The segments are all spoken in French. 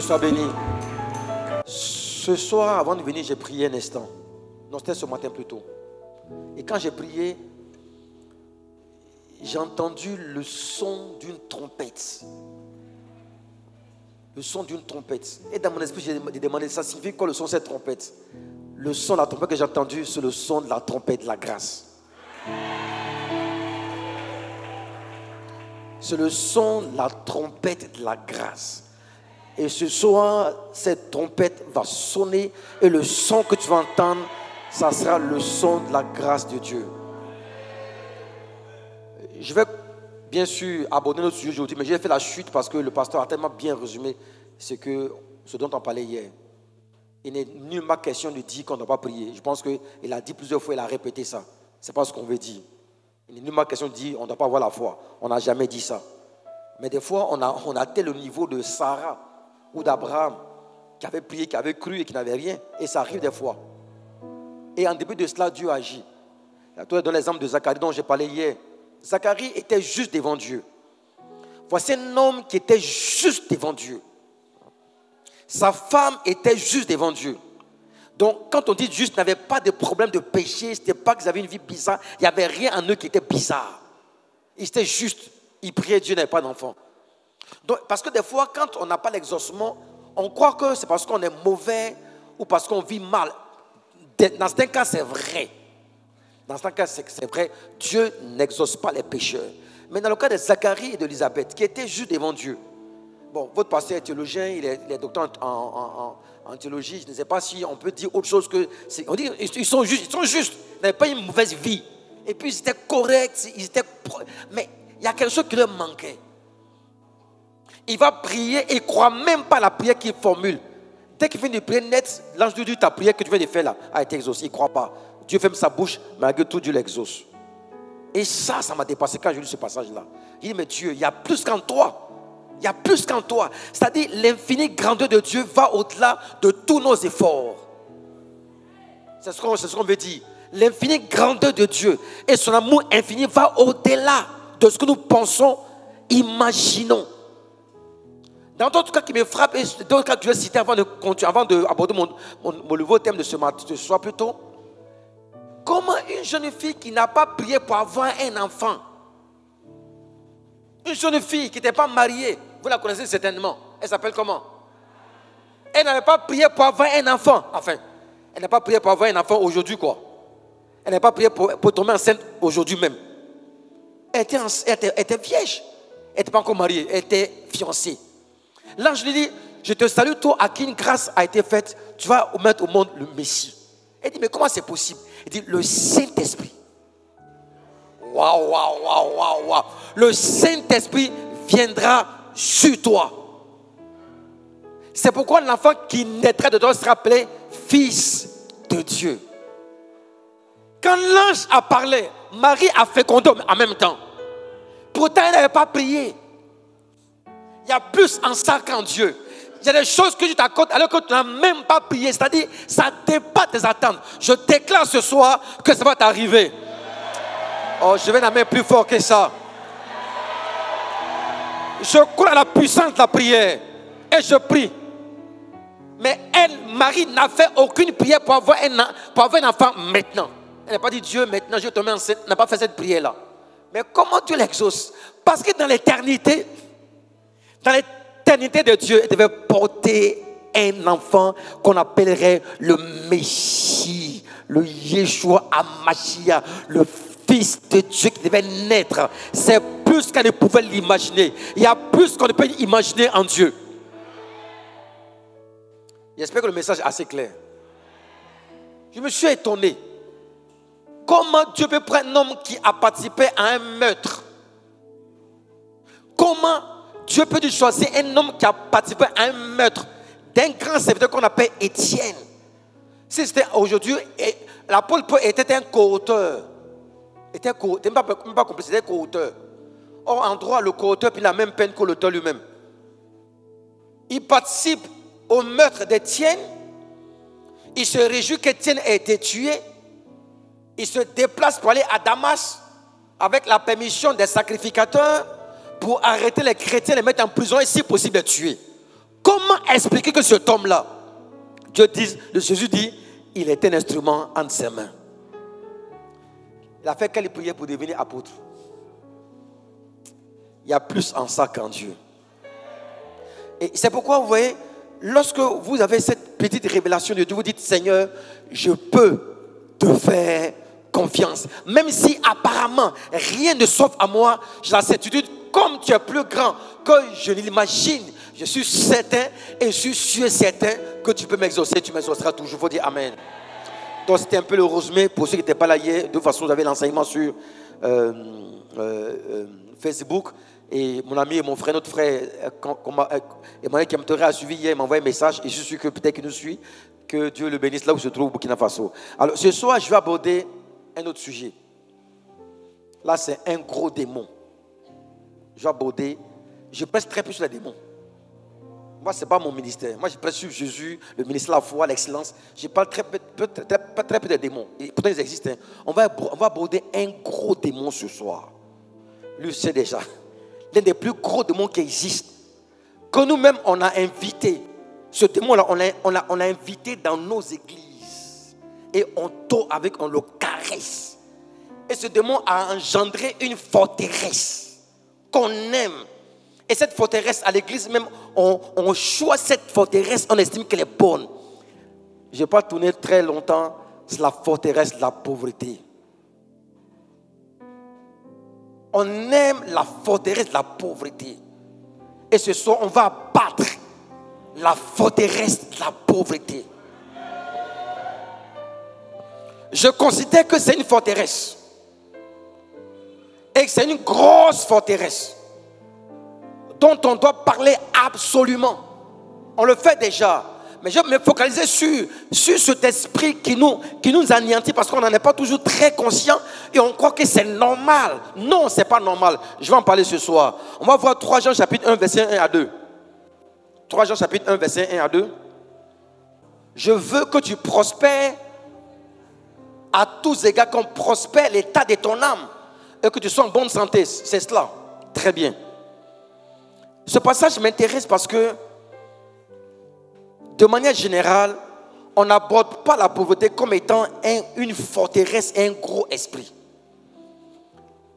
sois béni. Ce soir, avant de venir, j'ai prié un instant. Non, c'était ce matin plutôt. Et quand j'ai prié, j'ai entendu le son d'une trompette. Le son d'une trompette. Et dans mon esprit, j'ai demandé, ça signifie quoi le son de cette trompette? Le son de la trompette que j'ai entendu, c'est le son de la trompette de la grâce. C'est le son de la trompette de la grâce. Et ce soir, cette trompette va sonner et le son que tu vas entendre, ça sera le son de la grâce de Dieu. Je vais bien sûr aborder notre sujet aujourd'hui, mais j'ai fait la chute parce que le pasteur a tellement bien résumé ce dont on parlait hier. Il n'est nullement question de dire qu'on ne doit pas prier. Je pense qu'il a dit plusieurs fois, il a répété ça. Ce n'est pas ce qu'on veut dire. Il n'est nullement question de dire on ne doit pas avoir la foi. On n'a jamais dit ça. Mais des fois, on a atteint le niveau de Sarah ou d'Abraham qui avait prié, qui avait cru et qui n'avait rien. Et ça arrive des fois. Et en début de cela, Dieu agit. Dans l'exemple de Zacharie dont j'ai parlé hier. Zacharie était juste devant Dieu. Voici un homme qui était juste devant Dieu. Sa femme était juste devant Dieu. Donc, quand on dit juste, ils n'avaient pas de problème de péché, ce n'était pas qu'ils avaient une vie bizarre, il n'y avait rien en eux qui était bizarre. Ils étaient justes, ils priaient, Dieu n'avait pas d'enfant. Donc, parce que des fois, quand on n'a pas l'exaucement, on croit que c'est parce qu'on est mauvais ou parce qu'on vit mal. Dans certains cas, c'est vrai. Dans certains cas, c'est vrai, Dieu n'exauce pas les pécheurs. Mais dans le cas de Zacharie et d'Élisabeth, qui étaient juste devant Dieu, bon, votre pasteur est théologien, il est docteur en théologie, je ne sais pas si on peut dire autre chose que... On dit ils sont justes, ils n'avaient pas une mauvaise vie. Et puis ils étaient corrects, mais il y a quelque chose qui leur manquait. Il va prier et il ne croit même pas à la prière qu'il formule. Dès qu'il finit de prier net, l'ange lui dit ta prière que tu viens de faire là a été exaucée. Il ne croit pas. Dieu ferme sa bouche, malgré tout, Dieu l'exauce. Et ça m'a dépassé quand j'ai lu ce passage-là. Il dit, mais Dieu, il y a plus qu'en toi. Il y a plus qu'en toi. C'est-à-dire, l'infinie grandeur de Dieu va au-delà de tous nos efforts. C'est ce qu'on veut dire. L'infinie grandeur de Dieu et son amour infini va au-delà de ce que nous pensons, imaginons. Dans d'autres cas qui me frappent, et d'autres cas que je vais citer avant d'aborder mon nouveau thème de ce soir plutôt. Comment une jeune fille qui n'a pas prié pour avoir un enfant, une jeune fille qui n'était pas mariée, vous la connaissez certainement, elle s'appelle comment? Elle n'avait pas prié pour avoir un enfant, enfin, elle n'a pas prié pour avoir un enfant aujourd'hui quoi. Elle n'a pas prié pour tomber enceinte aujourd'hui même. Elle était vierge, elle n'était pas encore mariée, elle était fiancée. L'ange lui dit, je te salue toi à qui une grâce a été faite, tu vas mettre au monde le Messie. Elle dit, mais comment c'est possible? Il dit, le Saint-Esprit. Waouh. Le Saint-Esprit viendra sur toi. C'est pourquoi l'enfant qui naîtra de toi sera appelé Fils de Dieu. Quand l'ange a parlé, Marie a fécondé en même temps. Pourtant, elle n'avait pas prié. Il y a plus en ça qu'en Dieu. Il y a des choses que tu t'accordes alors que tu n'as même pas prié. C'est-à-dire, ça dépasse tes attentes. Je déclare ce soir que ça va t'arriver. Oh, je vais la main plus fort que ça. Je crois à la puissance de la prière. Et je prie. Mais elle, Marie, n'a fait aucune prière pour avoir un enfant maintenant. Elle n'a pas dit Dieu, maintenant je te mets enceinte. Elle n'a pas fait cette prière-là. Mais comment Dieu l'exauce? Parce que dans l'éternité de Dieu, elle devait porter un enfant qu'on appellerait le Messie, le Yeshua HaMashiach, le Fils de Dieu qui devait naître. C'est plus qu'elle ne pouvait l'imaginer. Il y a plus qu'on ne peut imaginer en Dieu. J'espère que le message est assez clair. Je me suis étonné. Comment Dieu peut prendre un homme qui a participé à un meurtre? Comment Dieu peut choisir un homme qui a participé à un meurtre d'un grand serviteur qu'on appelle Étienne? Si c'était aujourd'hui, l'apôtre Paul était un co-auteur. Même pas complice, c'était un co-auteur. Or, en droit, le co-auteur a la même peine que l'auteur lui-même. Il participe au meurtre d'Étienne. Il se réjouit qu'Étienne ait été tué. Il se déplace pour aller à Damas avec la permission des sacrificateurs pour arrêter les chrétiens, les mettre en prison et si possible les tuer. Comment expliquer que cet homme-là, Jésus dit, il est un instrument entre ses mains. Il a fait quelle prière pour devenir apôtre? Il y a plus en ça qu'en Dieu. Et c'est pourquoi vous voyez, lorsque vous avez cette petite révélation de Dieu, vous dites, Seigneur, je peux te faire confiance. Même si apparemment rien ne s'offre à moi, j'ai la certitude, comme tu es plus grand que je ne l'imagine, je suis certain et je suis sûr et certain que tu peux m'exaucer, tu m'exauceras toujours. Il faut dire Amen. Donc c'était un peu le résumé pour ceux qui n'étaient pas là hier. De toute façon, vous avez l'enseignement sur Facebook. Et mon ami et mon frère, notre frère, Emmanuel Kemtere a suivi hier, il m'a envoyé un message. Et je suis sûr que peut-être qu'il nous suit. Que Dieu le bénisse là où se trouve Burkina Faso. Alors ce soir, je vais aborder un autre sujet. Là, c'est un gros démon. Je prêche très peu sur les démons. Moi, ce n'est pas mon ministère. Moi, je prêche sur Jésus, le ministère de la foi, l'excellence. Je parle très peu des démons. Et pourtant, ils existent. Hein. On va aborder un gros démon ce soir. Lui, c'est déjà l'un des plus gros démons qui existent. Que nous-mêmes, on a invité. Ce démon-là, on l'a invité dans nos églises. Et on tord avec, on le caresse. Et ce démon a engendré une forteresse qu'on aime. Et cette forteresse, à l'église même, on choisit cette forteresse, on estime qu'elle est bonne. Je n'ai pas tourné très longtemps, c'est la forteresse de la pauvreté. On aime la forteresse de la pauvreté. Et ce soir, on va battre la forteresse de la pauvreté. Je considère que c'est une forteresse. Et que c'est une grosse forteresse dont on doit parler absolument. On le fait déjà. Mais je vais me focaliser sur cet esprit qui nous anéantit parce qu'on n'en est pas toujours très conscient et on croit que c'est normal. Non, ce n'est pas normal. Je vais en parler ce soir. On va voir 3 Jean chapitre 1, verset 1 à 2. 3 Jean chapitre 1, verset 1 à 2. Je veux que tu prospères à tous égards, qu'on prospère l'état de ton âme et que tu sois en bonne santé. C'est cela. Très bien. Ce passage m'intéresse parce que, de manière générale, on n'aborde pas la pauvreté comme étant une forteresse et un gros esprit.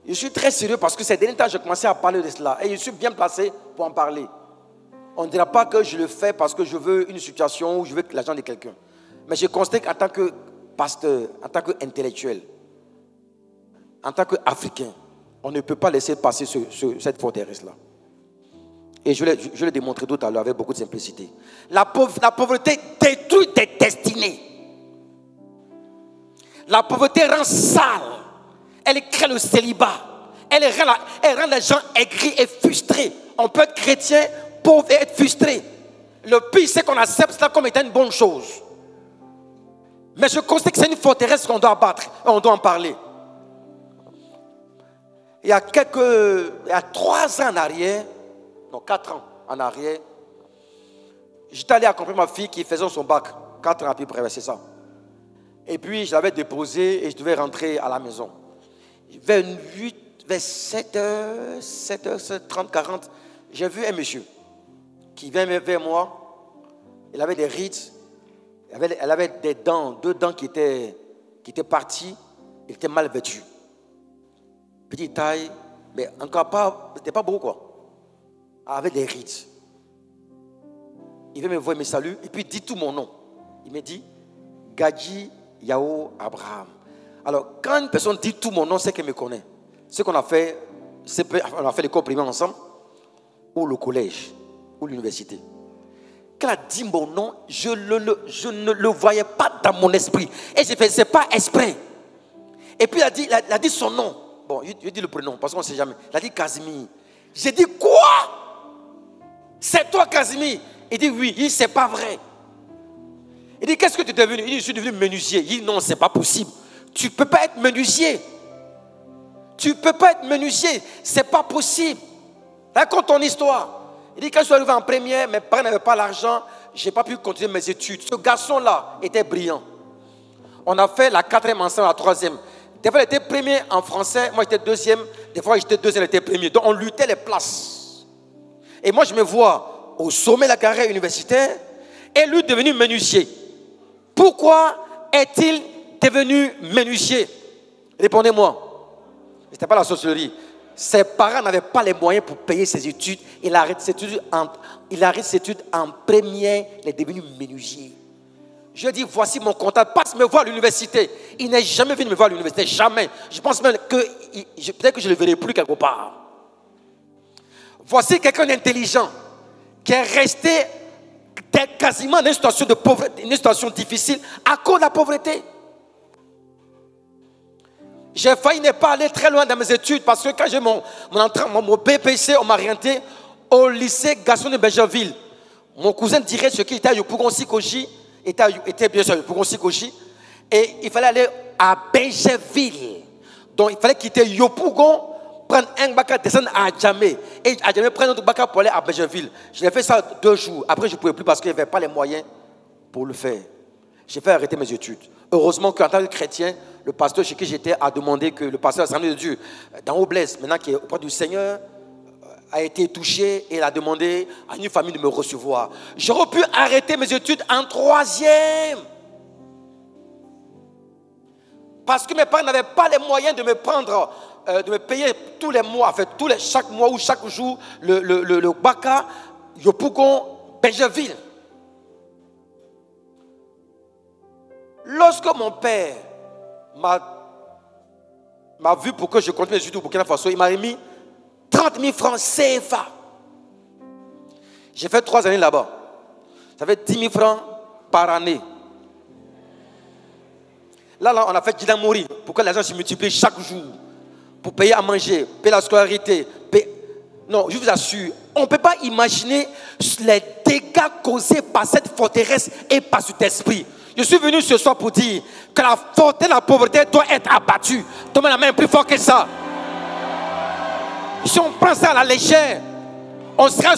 Je suis très sérieux parce que ces derniers temps, j'ai commencé à parler de cela et je suis bien placé pour en parler. On ne dira pas que je le fais parce que je veux une situation où je veux l'argent de quelqu'un. Mais je constate qu'en tant que pasteur, en tant qu'intellectuel, en tant qu'Africain, on ne peut pas laisser passer cette forteresse-là. Et je vais le démontrer tout à l'heure avec beaucoup de simplicité. La pauvreté détruit des destinées. La pauvreté rend sale. Elle crée le célibat. Elle rend les gens aigris et frustrés. On peut être chrétien, pauvre et être frustré. Le pire, c'est qu'on accepte cela comme étant une bonne chose. Mais je constate que c'est une forteresse qu'on doit abattre. Et on doit en parler. Il y a 3 ans en arrière, non, 4 ans en arrière, j'étais allé accompagner ma fille qui faisait son bac. 4 ans à peu près, c'est ça. Et puis, je l'avais déposée et je devais rentrer à la maison. Vers 7h, 7h30, 40, j'ai vu un monsieur qui vient vers moi. Il avait des rides. Elle avait des dents, 2 dents qui étaient parties. Il était mal vêtu. Petite taille, mais encore pas, c'était pas beau quoi. Avec des rides. Il vient me voir, il me salue, et puis il dit tout mon nom. Il me dit, Gadji Yao Abraham. Alors, quand une personne dit tout mon nom, c'est qu'elle me connaît. Ce qu'on a fait, on a fait l'école primaire ensemble, ou le collège, ou l'université. Quand elle a dit mon nom, je ne le voyais pas dans mon esprit. Et j'ai fait, c'est pas exprès. Et puis il a dit son nom. Bon, je dis le prénom, parce qu'on ne sait jamais. Il a dit Casimir. J'ai dit, quoi? C'est toi, Casimir? Il dit, oui. Il dit, c'est pas vrai. Il dit, qu'est-ce que tu es devenu? Il dit, je suis devenu menuisier. Il dit, non, c'est pas possible. Tu ne peux pas être menuisier. Tu ne peux pas être menuisier. C'est pas possible. Raconte ton histoire. Il dit, quand je suis arrivé en première, mes parents n'avaient pas l'argent, je n'ai pas pu continuer mes études. Ce garçon-là était brillant. On a fait la 4e ensemble, la 3e. Des fois, il était premier en français, moi j'étais 2e. Des fois, j'étais 2e, il était premier. Donc, on luttait les places. Et moi, je me vois au sommet de la carrière universitaire, est lui devenu menuisier. Pourquoi est-il devenu menuisier? Répondez-moi. Ce n'était pas la sorcellerie. Ses parents n'avaient pas les moyens pour payer ses études. Il a arrêté ses études en première. Il est devenu menuisier. Je lui ai dit, voici mon comptable, passe me voir à l'université. Il n'est jamais venu me voir à l'université, jamais. Je pense même que peut-être que je ne le verrai plus quelque part. Voici quelqu'un d'intelligent qui est resté quasiment dans une situation de pauvreté, une situation difficile à cause de la pauvreté. J'ai failli ne pas aller très loin dans mes études parce que quand j'ai mon BPC, on m'a orienté au lycée Gaston de Bergerville. Mon cousin dirait ce qu'il était à Yopougon-Sikoji, était bien sûr à Yopougon-Sikoji, et il fallait aller à Bergerville. Donc il fallait quitter Yopougon, prendre un bac, descendre à Adjamé, et Adjamé prendre un autre bac pour aller à Bergerville. Je l'ai fait ça 2 jours. Après, je ne pouvais plus parce qu'il n'y avait pas les moyens pour le faire. J'ai fait arrêter mes études. Heureusement qu'en tant que chrétien, le pasteur chez qui j'étais a demandé que le pasteur de l'Assemblée de Dieu, dans Aublès, maintenant qui est auprès du Seigneur, a été touché et il a demandé à une famille de me recevoir. J'aurais pu arrêter mes études en 3e. Parce que mes parents n'avaient pas les moyens de me prendre, de me payer tous les mois, en fait, chaque mois ou chaque jour, le Baka, Yopougon, Bergerville. Lorsque mon père m'a vu pour que je continue mes études au Burkina Faso, il m'a remis 30 000 francs CFA. J'ai fait 3 années là-bas. Ça fait 10 000 francs par année. Là, on a fait Djidamori pour que les gens se multiplient chaque jour. Pour payer à manger, payer la scolarité. Non, je vous assure, on ne peut pas imaginer les dégâts causés par cette forteresse et par cet esprit. Je suis venu ce soir pour dire que la forteresse de la pauvreté doit être abattue. Donnez la main plus fort que ça. Si on prend ça à la légère, on sera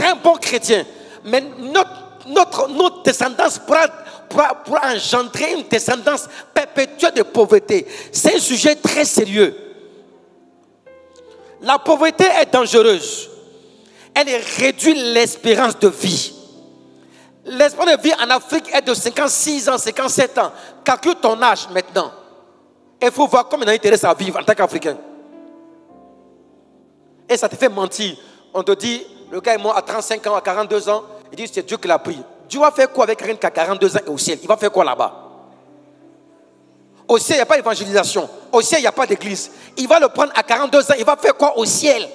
un bon chrétien. Mais notre descendance pourra engendrer une descendance perpétuelle de pauvreté. C'est un sujet très sérieux. La pauvreté est dangereuse. Elle réduit l'espérance de vie. L'espérance de vie en Afrique est de 56 ans, 57 ans. Calcule ton âge maintenant. Il faut voir combien il t'intéresse à vivre en tant qu'Africain. Et ça te fait mentir. On te dit, le gars est mort à 35 ans, à 42 ans. Il dit, c'est Dieu qui l'a pris. Dieu va faire quoi avec quelqu'un qui a 42 ans et au ciel? Il va faire quoi là-bas? Au ciel, il n'y a pas d'évangélisation. Au ciel, il n'y a pas d'église. Il va le prendre à 42 ans. Il va faire quoi au ciel?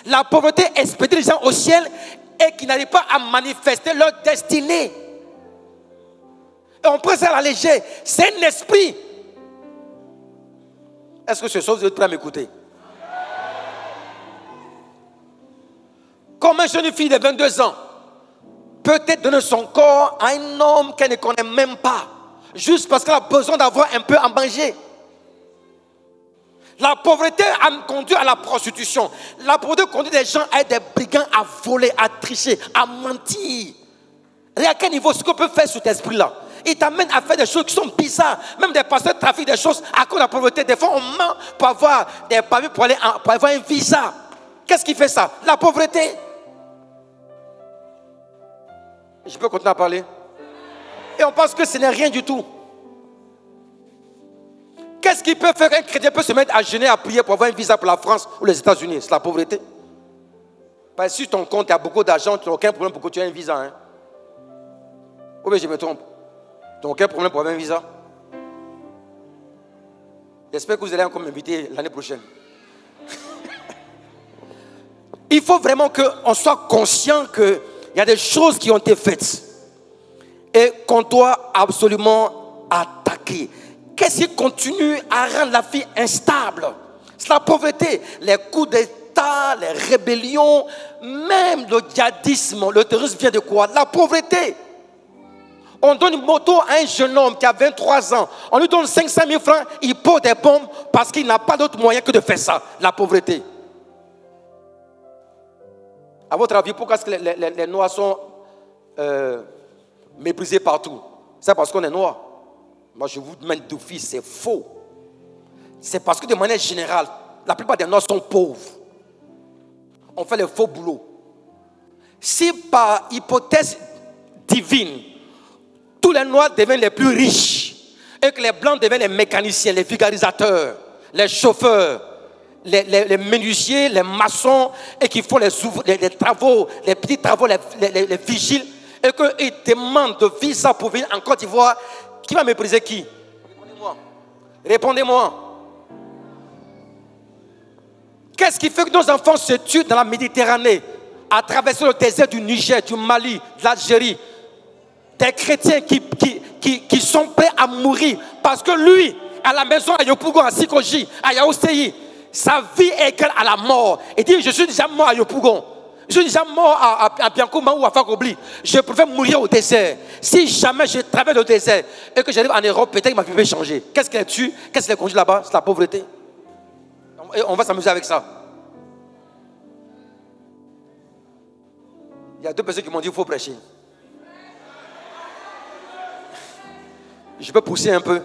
La pauvreté expédie les gens au ciel et qui n'arrivent pas à manifester leur destinée. Et on prend ça à la légère. C'est un esprit. Est-ce que ce soir, vous êtes prêts à m'écouter? Comme une jeune fille de 22 ans peut-être donner son corps à un homme qu'elle ne connaît même pas, juste parce qu'elle a besoin d'avoir un peu à manger. La pauvreté a conduit à la prostitution. La pauvreté conduit des gens à être des brigands, à voler, à tricher, à mentir. Et à quel niveau ce qu'on peut faire sur cet esprit-là? Il t'amène à faire des choses qui sont bizarres. Même des pasteurs trafiquent des choses à cause de la pauvreté. Des fois, on ment pour avoir des papiers pour avoir un visa. Qu'est-ce qui fait ça? La pauvreté. Je peux continuer à parler? Et on pense que ce n'est rien du tout. Qu'est-ce qui peut faire qu'un chrétien peut se mettre à jeûner, à prier pour avoir un visa pour la France ou les États-Unis? C'est la pauvreté. Parce que si ton compte a beaucoup d'argent, tu n'as aucun problème pour que tu aies un visa. Hein? Ou bien je me trompe. Tu n'as aucun problème pour avoir un visa. J'espère que vous allez encore m'inviter l'année prochaine. Il faut vraiment qu'on soit conscient qu'il y a des choses qui ont été faites et qu'on doit absolument attaquer. Qu'est-ce qui continue à rendre la vie instable? C'est la pauvreté, les coups d'État, les rébellions, même le djihadisme, le terrorisme vient de quoi? La pauvreté. On donne une moto à un jeune homme qui a 23 ans, on lui donne 500 000 francs, il pose des bombes parce qu'il n'a pas d'autre moyen que de faire ça. La pauvreté. À votre avis, pourquoi est-ce que les Noirs sont méprisés partout? C'est parce qu'on est Noirs. Moi, je vous demande d'office, c'est faux. C'est parce que de manière générale, la plupart des Noirs sont pauvres. On fait le faux boulot. Si par hypothèse divine, tous les noirs deviennent les plus riches et que les blancs deviennent les mécaniciens, les vulgarisateurs, les chauffeurs, les menuisiers, les maçons et qui font les travaux, les petits travaux, les vigiles et qu'ils demandent de visa pour venir en Côte d'Ivoire, qui va mépriser qui? Répondez-moi. Répondez-moi. Qu'est-ce qui fait que nos enfants se tuent dans la Méditerranée, à travers le désert du Niger, du Mali, de l'Algérie? Des chrétiens qui sont prêts à mourir parce que lui, à la maison à Yopougon, à Sikoji, à Yaousseyi, sa vie est égale à la mort. Il dit, je suis déjà mort à Yopougon. Je suis déjà mort à Biancouma ou à Fakobli. Je préfère mourir au désert. Si jamais je traverse le désert et que j'arrive en Europe, peut-être que ma vie peut changer. Qu'est-ce qui les tue? Qu'est-ce qui les conduit là-bas? C'est la pauvreté. Et on va s'amuser avec ça. Il y a 2 personnes qui m'ont dit qu'il faut prêcher. Je peux pousser un peu.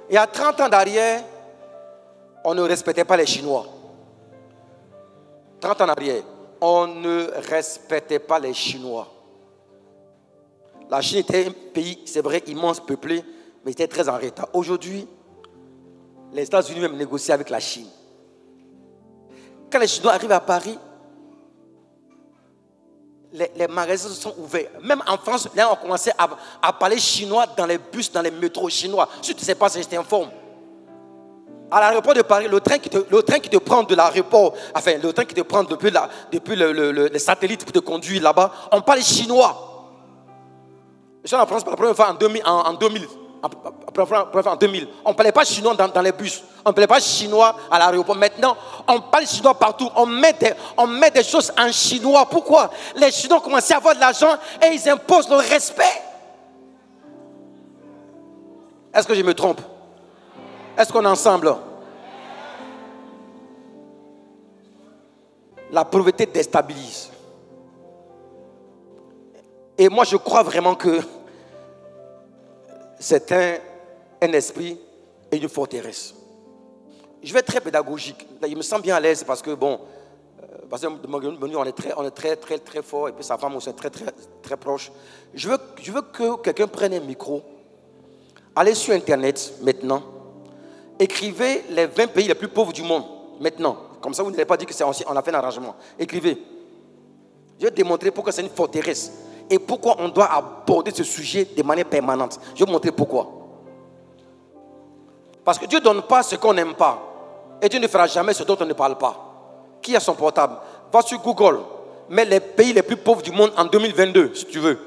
Il y a 30 ans d'arrière, on ne respectait pas les Chinois. 30 ans d'arrière, on ne respectait pas les Chinois. La Chine était un pays, c'est vrai, immense, peuplé, mais il était très en retard. Aujourd'hui, les États-Unis même négocient avec la Chine. Quand les Chinois arrivent à Paris, les magasins sont ouverts. Même en France, là, on a commencé à parler chinois dans les bus, dans les métros chinois. Si tu ne sais pas, je t'informe. À l'aéroport de Paris, le train qui te prend de l'aéroport, enfin, le train qui te prend depuis les satellites pour te conduire là-bas, on parle chinois. Je suis en France pour la première fois en 2000. On ne parlait pas chinois dans les bus. On ne parlait pas chinois à l'aéroport. Maintenant, on parle chinois partout. On met des choses en chinois. Pourquoi? Les Chinois ont commencé à avoir de l'argent et ils imposent le respect. Est-ce que je me trompe? Est-ce qu'on est ensemble? La pauvreté déstabilise. Et moi, je crois vraiment que c'est un esprit et une forteresse. Je vais être très pédagogique. Là, il me sens bien à l'aise parce que, bon, parce que on est très fort et puis sa femme aussi est très proche. Je veux que quelqu'un prenne un micro, allez sur Internet maintenant, écrivez les 20 pays les plus pauvres du monde maintenant. Comme ça, vous n'allez pas dire qu'on a fait un arrangement. Écrivez. Je vais démontrer pourquoi c'est une forteresse. Et pourquoi on doit aborder ce sujet de manière permanente. Je vais vous montrer pourquoi. Parce que Dieu ne donne pas ce qu'on n'aime pas. Et Dieu ne fera jamais ce dont on ne parle pas. Qui a son portable? Va sur Google. Mets les pays les plus pauvres du monde en 2022, si tu veux.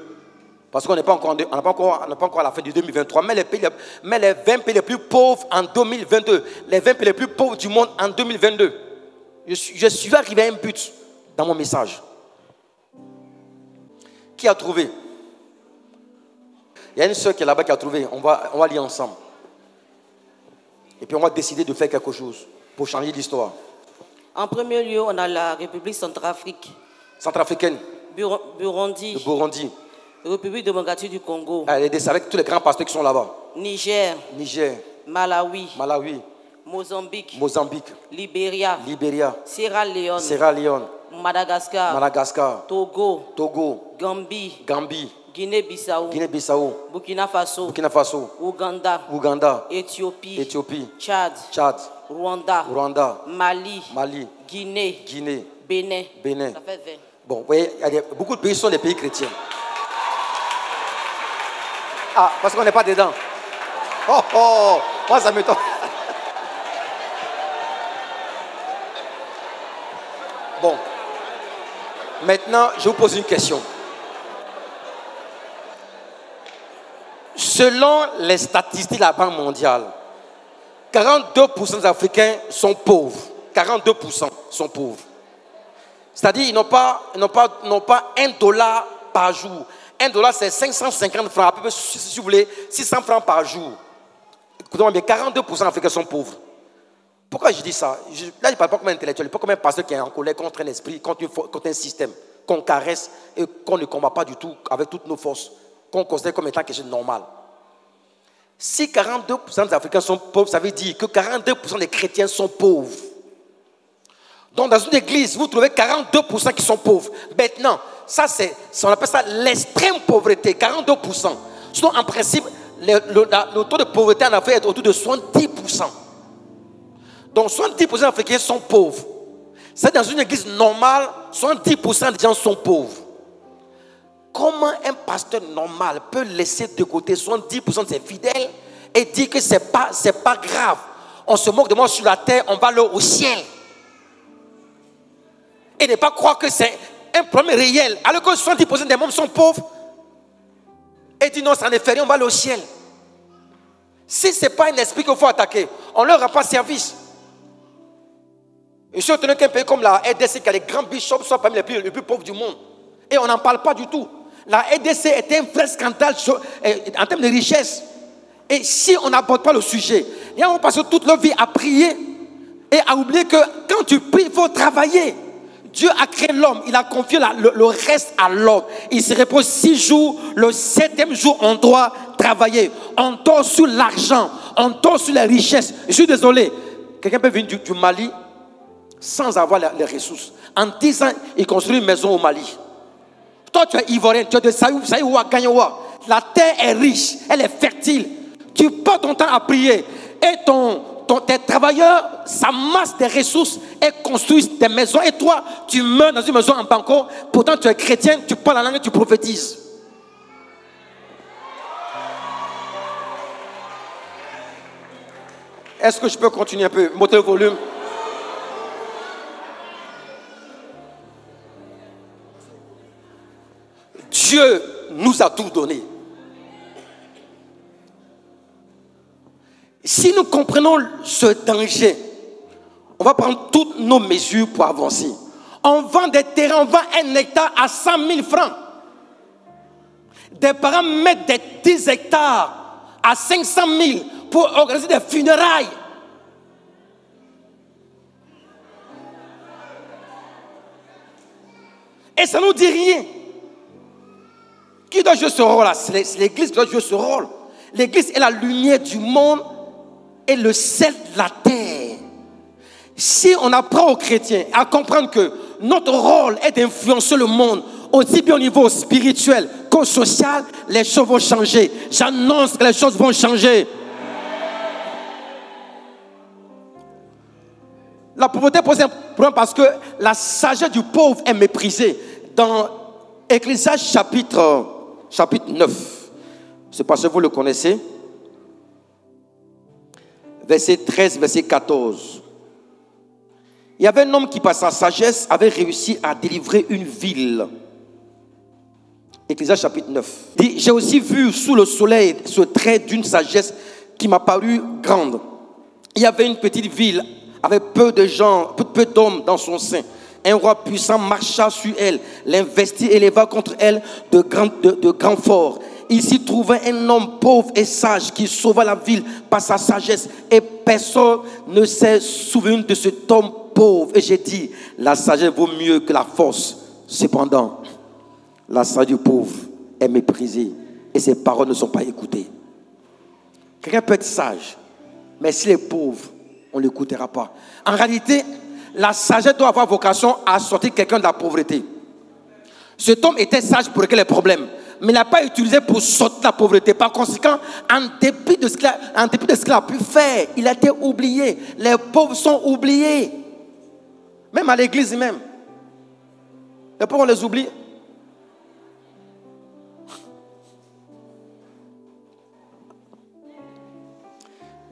Parce qu'on n'est pas encore à la fin du 2023. Mets les 20 pays les plus pauvres en 2022. Les 20 pays les plus pauvres du monde en 2022. Je suis arrivé à un but dans mon message. Qui a trouvé? Il y a une soeur qui est là-bas qui a trouvé. On va lire ensemble. Et puis on va décider de faire quelque chose pour changer l'histoire. En premier lieu, on a la République centrafricaine. Burundi. Le Burundi. République démocratique du Congo. Avec tous les grands pasteurs qui sont là-bas. Niger. Malawi. Mozambique. Libéria. Sierra Leone. Madagascar. Togo. Gambie. Guinée-Bissau. Burkina Faso. Ouganda. Éthiopie. Tchad. Rwanda. Mali. Guinée. Bénin. Ça fait 20. Bon, vous voyez, beaucoup de pays sont des pays chrétiens. Ah, parce qu'on n'est pas dedans. Moi ça m'étonne. Bon. Maintenant, je vous pose une question. Selon les statistiques de la Banque mondiale, 42% des Africains sont pauvres. 42% sont pauvres. C'est-à-dire qu'ils n'ont pas $1 par jour. $1, c'est 550 francs, à peu près, si vous voulez, 600 francs par jour. Écoutez-moi bien, 42% des Africains sont pauvres. Pourquoi je dis ça? Là, je ne parle pas comme un intellectuel, pas comme un pasteur qui est en colère contre un esprit, contre un système qu'on caresse et qu'on ne combat pas du tout avec toutes nos forces, qu'on considère comme étant quelque chose de normal. Si 42% des Africains sont pauvres, ça veut dire que 42% des chrétiens sont pauvres. Donc dans une église, vous trouvez 42% qui sont pauvres. Maintenant, on appelle ça l'extrême pauvreté, 42%. Sinon, en principe, le taux de pauvreté en Afrique est autour de 70%. Donc 70% des Africains sont pauvres. C'est dans une église normale, 70% des gens sont pauvres. Comment un pasteur normal peut laisser de côté 70% de ses fidèles et dire que c'est pas grave? On se moque de moi sur la terre, on va aller au ciel. Et ne pas croire que c'est un problème réel. Alors que 70% des membres sont pauvres. Et dit non, ça ne fait rien, on va aller au ciel. Si ce n'est pas un esprit qu'il faut attaquer, on ne leur rend pas service. Je suis étonné qu'un pays comme la RDC, qui a les grands bishops, soit parmi les plus pauvres du monde. Et on n'en parle pas du tout. La RDC est un vrai scandale en termes de richesse. Et si on n'aborde pas le sujet, les gens vont passer toute leur vie à prier et à oublier que quand tu pries, il faut travailler. Dieu a créé l'homme, il a confié le reste à l'homme. Il se repose 6 jours, le 7e jour, on doit travailler. On dort sur l'argent, on dort sur les richesses. Je suis désolé, quelqu'un peut venir du Mali sans avoir les ressources. En 10 ans, il construit une maison au Mali. Toi, tu es ivoirien, tu es de Saïoua, Gagnoua. La terre est riche, elle est fertile. Tu passes ton temps à prier et tes travailleurs s'amassent des ressources et construisent des maisons. Et toi, tu meurs dans une maison en banco. Pourtant, tu es chrétien, tu parles la langue et tu prophétises. Est-ce que je peux continuer un peu? Montez le volume. Dieu nous a tout donné. Si nous comprenons ce danger, on va prendre toutes nos mesures pour avancer. On vend des terrains, on vend 1 hectare à 100 000 francs. Des parents mettent des 10 hectares à 500 000 pour organiser des funérailles. Et ça ne nous dit rien. Qui doit jouer ce rôle-là? C'est l'Église qui doit jouer ce rôle. L'Église est la lumière du monde et le sel de la terre. Si on apprend aux chrétiens à comprendre que notre rôle est d'influencer le monde, aussi bien au niveau spirituel qu'au social, les choses vont changer. J'annonce que les choses vont changer. La pauvreté pose un problème parce que la sagesse du pauvre est méprisée. Dans Ecclésiaste chapitre 9, c'est parce que vous le connaissez. Verset 13, verset 14. Il y avait un homme qui, par sa sagesse, avait réussi à délivrer une ville. Ecclésiaste chapitre 9. Il dit, j'ai aussi vu sous le soleil ce trait d'une sagesse qui m'a paru grande. Il y avait une petite ville avec peu de gens, peu d'hommes dans son sein. Un roi puissant marcha sur elle, l'investit et éleva contre elle de grands forts. Il s'y trouvait un homme pauvre et sage qui sauva la ville par sa sagesse. Et personne ne s'est souvenu de cet homme pauvre. Et j'ai dit, la sagesse vaut mieux que la force. Cependant, la sagesse du pauvre est méprisée et ses paroles ne sont pas écoutées. Quelqu'un peut être sage, mais s'il est pauvre, on ne l'écoutera pas. En réalité, la sagesse doit avoir vocation à sortir quelqu'un de la pauvreté. Cet homme était sage pour régler les problèmes, mais il n'a pas utilisé pour sortir de la pauvreté. Par conséquent, en dépit de ce qu'il a pu faire, il a été oublié. Les pauvres sont oubliés. Même à l'église même. Les pauvres, on les oublie.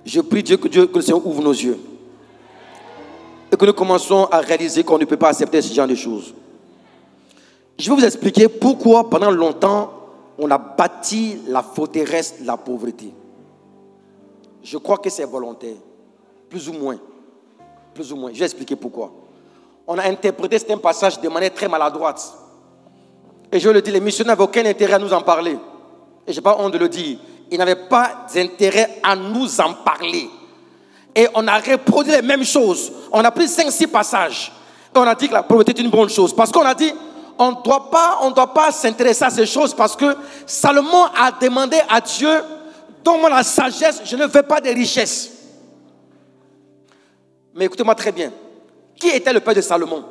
Je prie Dieu que le Seigneur ouvre nos yeux. Et que nous commençons à réaliser qu'on ne peut pas accepter ce genre de choses. Je vais vous expliquer pourquoi pendant longtemps on a bâti la forteresse de la pauvreté. Je crois que c'est volontaire. Plus ou moins. Plus ou moins. Je vais expliquer pourquoi. On a interprété ce passage de manière très maladroite. Et je le dis, les missionnaires n'avaient aucun intérêt à nous en parler. Et je n'ai pas honte de le dire. Ils n'avaient pas d'intérêt à nous en parler. Et on a reproduit les mêmes choses. On a pris 5-6 passages. Et on a dit que la pauvreté est une bonne chose. Parce qu'on a dit, on ne doit pas s'intéresser à ces choses parce que Salomon a demandé à Dieu, donne-moi la sagesse, je ne veux pas de richesses. Mais écoutez-moi très bien. Qui était le père de Salomon?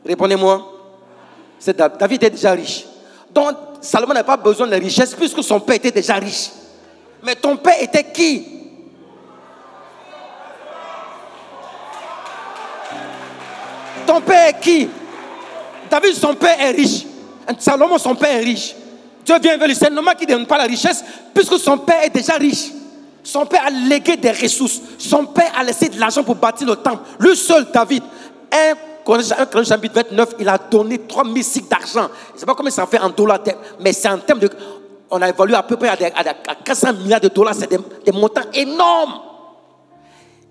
Répondez-moi. David était déjà riche. Donc, Salomon n'a pas besoin de richesse puisque son père était déjà riche. Mais ton père était qui? Ton père est qui? David, son père est riche. Salomon, son père est riche. Dieu vient vers lui. C'est normal qu'il ne donne pas la richesse puisque son père est déjà riche. Son père a légué des ressources. Son père a laissé de l'argent pour bâtir le temple. Lui seul, David, 1 Corinthiens chapitre 29, il a donné 3000 cycles d'argent. Je ne sais pas combien ça fait en dollars, mais c'est en termes de... On a évalué à peu près à 400 milliards de dollars. C'est des montants énormes.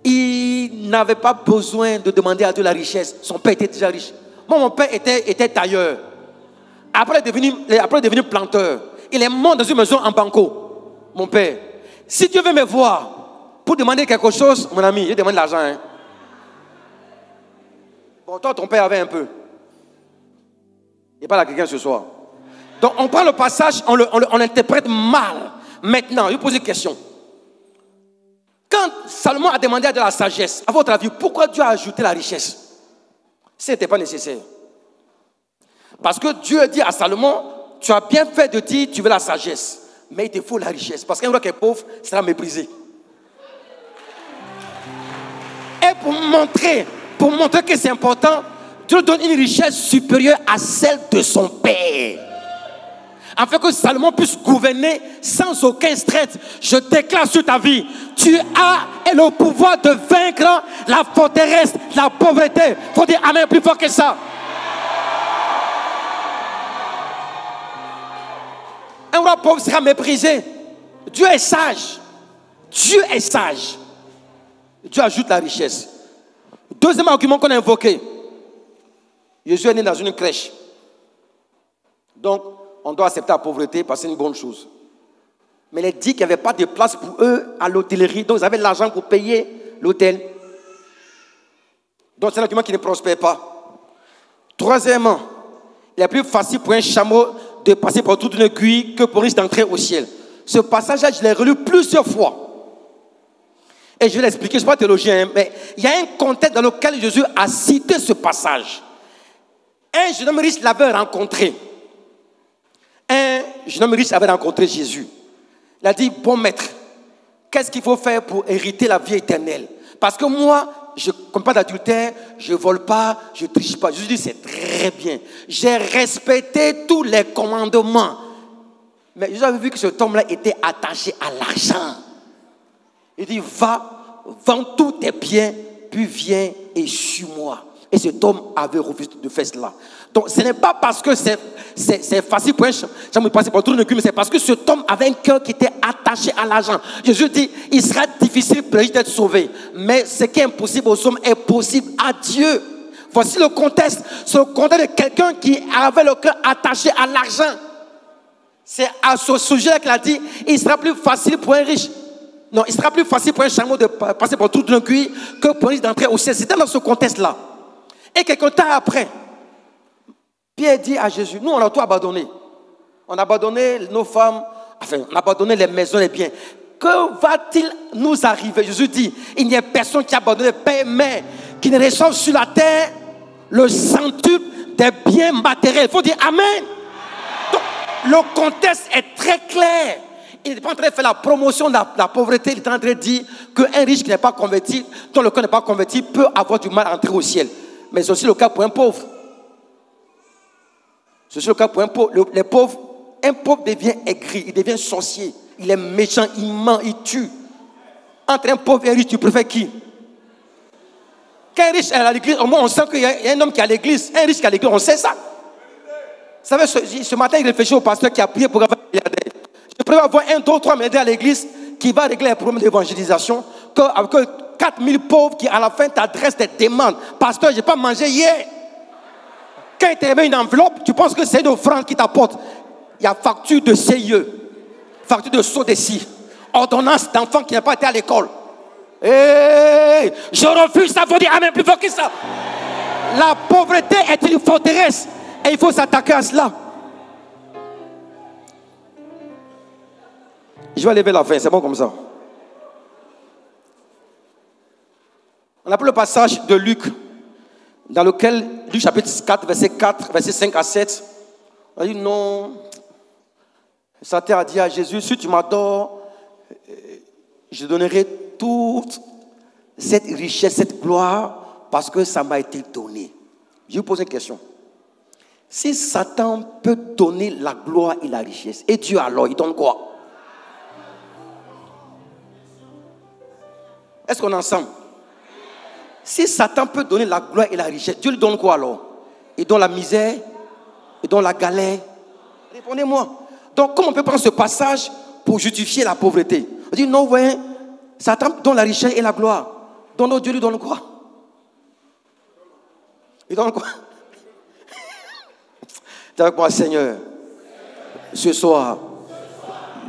Il n'avait pas besoin de demander à Dieu la richesse. Son père était déjà riche. Moi, mon père était tailleur. Après, il est devenu planteur. Il est mort dans une maison en banco. Mon père. Si Dieu veut me voir pour demander quelque chose, mon ami, il demande de l'argent. Hein. Bon, toi, ton père avait un peu. Il parle à quelqu'un ce soir. Donc, on prend le passage, on l'interprète mal. Maintenant, je vous pose une question. Quand Salomon a demandé à Dieu la sagesse, à votre avis, pourquoi Dieu a ajouté la richesse? Ce n'était pas nécessaire. Parce que Dieu dit à Salomon, tu as bien fait de dire tu veux la sagesse, mais il te faut la richesse. Parce qu'un roi qui est pauvre sera méprisé. Et pour montrer que c'est important, Dieu donne une richesse supérieure à celle de son père. Afin que Salomon puisse gouverner sans aucun stress. Je déclare sur ta vie, tu as le pouvoir de vaincre la forteresse, la pauvreté. Il faut dire amen plus fort que ça. Un roi pauvre sera méprisé. Dieu est sage. Dieu est sage. Dieu ajoute la richesse. Deuxième argument qu'on a invoqué. Jésus est né dans une crèche. Donc, on doit accepter la pauvreté parce que c'est une bonne chose. Mais il est dit qu'il n'y avait pas de place pour eux à l'hôtellerie. Donc, ils avaient l'argent pour payer l'hôtel. Donc, c'est un argument qui ne prospère pas. Troisièmement, il est plus facile pour un chameau de passer par toute une aiguille que pour un riche d'entrer au ciel. Ce passage-là, je l'ai relu plusieurs fois. Et je vais l'expliquer, je ne suis pas théologien, mais il y a un contexte dans lequel Jésus a cité ce passage. Un jeune homme riche l'avait rencontré. Un jeune homme riche avait rencontré Jésus. Il a dit, bon maître, qu'est-ce qu'il faut faire pour hériter la vie éternelle? Parce que moi, je ne commets pas d'adultère, je ne vole pas, je ne triche pas. Jésus dit, c'est très bien. J'ai respecté tous les commandements. Mais Jésus avait vu que cet homme-là était attaché à l'argent. Il dit, va, vends tous tes biens, puis viens et suis-moi. Et cet homme avait refusé de faire cela. Donc, ce n'est pas parce que c'est facile pour un chameau de passer par tout le cul, mais c'est parce que cet homme avait un cœur qui était attaché à l'argent. Jésus dit, il sera difficile pour lui d'être sauvé. Mais ce qui est impossible aux hommes est possible à Dieu. Voici le contexte. C'est le contexte de quelqu'un qui avait le cœur attaché à l'argent. C'est à ce sujet qu'il a dit, il sera plus facile pour un riche. Non, il sera plus facile pour un chameau de passer par tout le cul que pour un riche d'entrer au ciel. C'était dans ce contexte-là. Et quelque temps après, Pierre dit à Jésus, nous on a tout abandonné. On a abandonné nos femmes, enfin on a abandonné les maisons, les biens. Que va-t-il nous arriver? Jésus dit, il n'y a personne qui a abandonné père et mère, qui ne reçoive sur la terre le centuple des biens matériels. Il faut dire Amen. Donc, le contexte est très clair. Il n'est pas en train de faire la promotion de la pauvreté. Il est en train de dire qu'un riche qui n'est pas converti, dont le cœur n'est pas converti, peut avoir du mal à entrer au ciel. Mais c'est aussi le cas pour un pauvre. C'est aussi le cas pour un pauvre. Les pauvres, un pauvre devient aigri, il devient sorcier, il est méchant, il ment, il tue. Entre un pauvre et un riche, tu préfères qui? Qu'un riche est à l'église, au moins on sent qu'il y a un homme qui est à l'église. Un riche qui est à l'église, on sait ça. Vous savez, ce matin, il réfléchit au pasteur qui a prié pour avoir un milliardaire. Je préfère avoir 1, 2, 3 milliardaires à l'église qui va régler les problèmes d'évangélisation que 4000 pauvres qui à la fin t'adressent des demandes. Pasteur, je n'ai pas mangé hier. Quand il te remet une enveloppe, tu penses que c'est une offrande qui t'apporte. Il y a facture de CIE, facture de SODECI, ordonnance d'enfant qui n'a pas été à l'école. Hey, je refuse ça, il faut dire amen plus fort que ça. La pauvreté est une forteresse et il faut s'attaquer à cela. Je vais lever la fin, c'est bon comme ça. On a pris le passage de Luc, dans lequel, Luc chapitre 4, verset 4, verset 5 à 7. On a dit non. Satan a dit à Jésus, si tu m'adores, je donnerai toute cette richesse, cette gloire, parce que ça m'a été donné. Je vous pose une question. Si Satan peut donner la gloire et la richesse, et Dieu alors, il donne quoi? Est-ce qu'on est ensemble? Si Satan peut donner la gloire et la richesse, Dieu lui donne quoi alors? Il donne la misère? Il donne la galère? Répondez-moi. Donc, comment on peut prendre ce passage pour justifier la pauvreté? On dit non, voyez, Satan donne la richesse et la gloire. Donc, Dieu lui donne quoi? Il donne quoi? Dis avec moi, Seigneur, ce soir,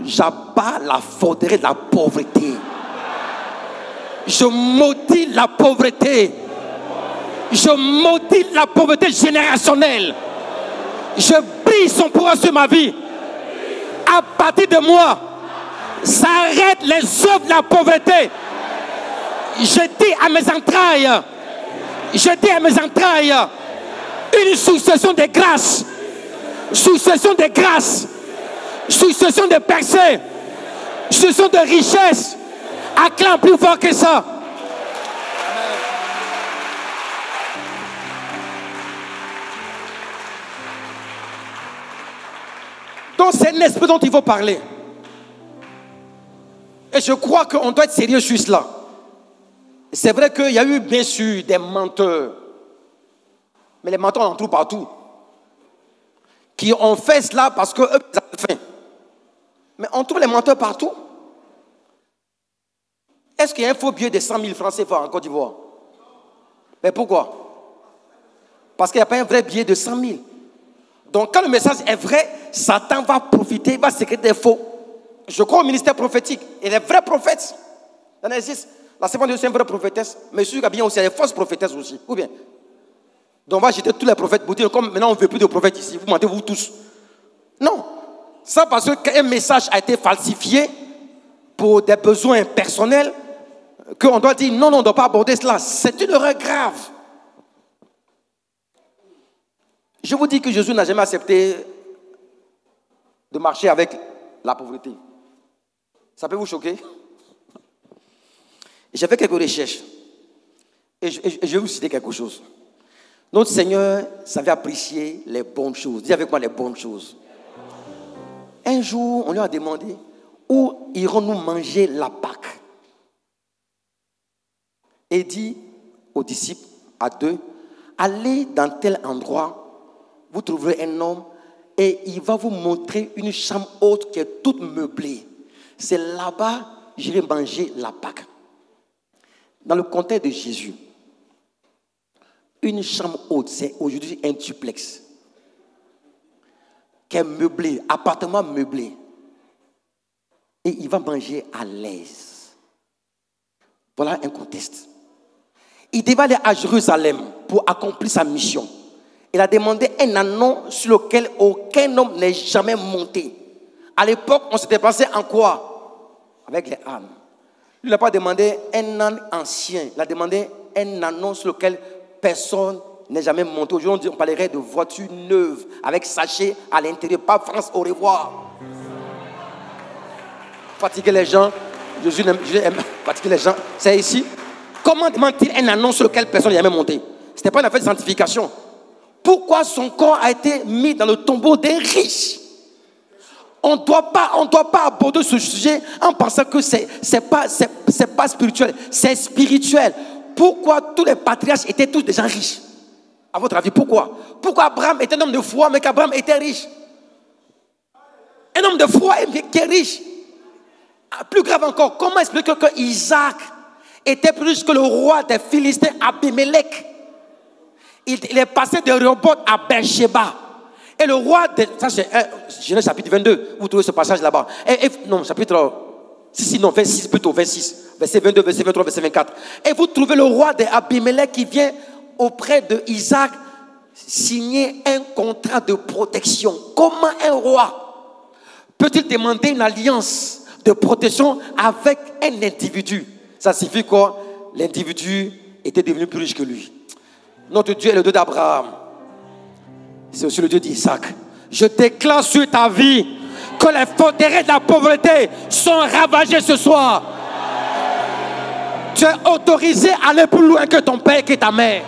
j'abats la forteresse de la pauvreté. Je maudis la pauvreté. Je maudis la pauvreté générationnelle. Je brise son pouvoir sur ma vie. À partir de moi, s'arrêtent les œuvres de la pauvreté. Je dis à mes entrailles, une succession de grâces, succession de grâces, succession de percées, succession de richesses. Acclame plus fort que ça. Donc c'est l'esprit dont il faut parler. Et je crois qu'on doit être sérieux sur cela. C'est vrai qu'il y a eu bien sûr des menteurs. Mais les menteurs on en trouve partout. Qui ont fait cela parce qu'eux, ils avaient faim. Mais on trouve les menteurs partout. Est-ce qu'il y a un faux billet de 100 000 francs CFA en Côte d'Ivoire? Mais pourquoi? Parce qu'il n'y a pas un vrai billet de 100 000. Donc quand le message est vrai, Satan va profiter, il va sécréter des faux. Je crois au ministère prophétique. Et les vrais prophètes, il y en existe. La Stéphane c'est une vraie prophétesse, mais je suis bien aussi, il y a des fausses prophétesses aussi. Ou bien? Donc on va jeter tous les prophètes pour dire, comme maintenant on ne veut plus de prophètes ici, vous mentez vous tous. Non. Ça parce qu'un message a été falsifié pour des besoins personnels, qu'on doit dire, non, on ne doit pas aborder cela. C'est une erreur grave. Je vous dis que Jésus n'a jamais accepté de marcher avec la pauvreté. Ça peut vous choquer? J'ai fait quelques recherches. Et je vais vous citer quelque chose. Notre Seigneur savait apprécier les bonnes choses. Dis avec moi les bonnes choses. Un jour, on lui a demandé, où irons-nous manger la Pâque? Et dit aux disciples, à deux, allez dans tel endroit, vous trouverez un homme et il va vous montrer une chambre haute qui est toute meublée. C'est là-bas que j'irai manger la Pâque. Dans le contexte de Jésus, une chambre haute, c'est aujourd'hui un duplex qui est meublé, appartement meublé. Et il va manger à l'aise. Voilà un contexte. Il devait aller à Jérusalem pour accomplir sa mission. Il a demandé un âne sur lequel aucun homme n'est jamais monté. À l'époque, on se déplaçait en quoi? Avec les ânes. Il n'a pas demandé un âne ancien. Il a demandé un âne sur lequel personne n'est jamais monté. Aujourd'hui, on parlerait de voitures neuves avec sachet à l'intérieur. Pas France, au revoir. Fatiguer les gens. Jésus aime fatiguer les gens. C'est ici. Comment demande-t-il un âne sur lequel personne n'est jamais monté? Ce n'était pas une affaire de sanctification. Pourquoi son corps a été mis dans le tombeau des riches? On ne doit pas aborder ce sujet en pensant que c'est pas spirituel. C'est spirituel. Pourquoi tous les patriarches étaient tous des gens riches? À votre avis, pourquoi? Pourquoi Abraham était un homme de foi, mais qu'Abraham était riche? Un homme de foi qui est riche. Plus grave encore, comment expliquer que Isaac était plus riche que le roi des Philistins, Abimelech? Il est passé de Rehoboth à Beersheba. Et le roi de... Ça c'est Genèse chapitre 22. Vous trouvez ce passage là-bas. Non, chapitre... non, 26 plutôt, 26. Verset 22, verset 23, verset 24. Et vous trouvez le roi d'Abimelech qui vient auprès de Isaac signer un contrat de protection. Comment un roi peut-il demander une alliance de protection avec un individu? Ça signifie quoi? L'individu était devenu plus riche que lui. Notre Dieu est le Dieu d'Abraham. C'est aussi le Dieu d'Isaac. Je déclare sur ta vie que les forteresses de la pauvreté sont ravagées ce soir. Tu es autorisé à aller plus loin que ton père et que ta mère.